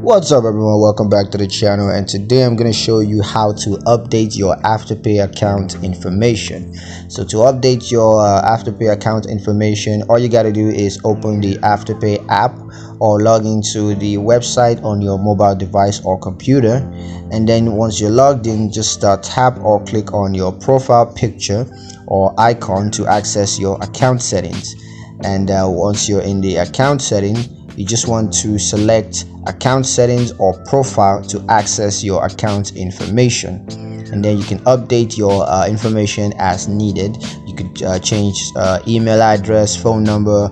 What's up everyone, welcome back to the channel, and today I'm going to show you how to update your Afterpay account information. So to update your Afterpay account information, all you got to do is open the Afterpay app or log into the website on your mobile device or computer, and then once you're logged in, just tap or click on your profile picture or icon to access your account settings. And once you're in the account setting, you just want to select account settings or profile to access your account information, and then you can update your information as needed. You could change email address, phone number,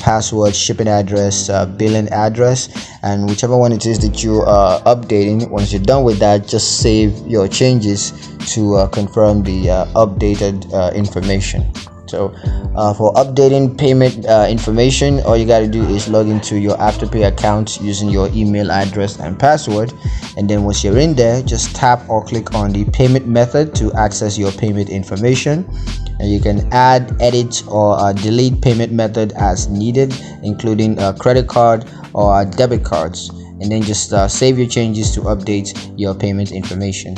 password, shipping address, billing address, and whichever one it is that you are updating. Once you're done with that, just save your changes to confirm the updated information. So for updating payment information, all you got to do is log into your Afterpay account using your email address and password, and then once you're in there, just tap or click on the payment method to access your payment information. And you can add, edit, or delete payment method as needed, including credit card or debit cards, and then just save your changes to update your payment information.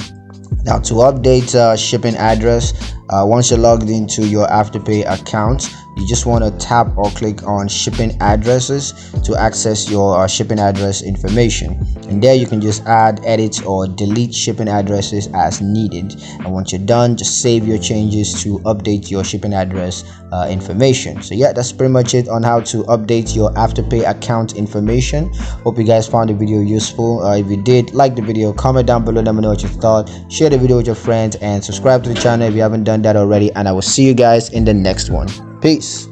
Now to update shipping address, once you're logged into your Afterpay account, you just want to tap or click on shipping addresses to access your shipping address information, and there you can just add, edit, or delete shipping addresses as needed. And once you're done, just save your changes to update your shipping address information. So yeah, that's pretty much it on how to update your Afterpay account information. Hope you guys found the video useful. If you did, like the video, comment down below, let me know what you thought, share the video with your friends, and subscribe to the channel if you haven't done that already. And I will see you guys in the next one. Peace.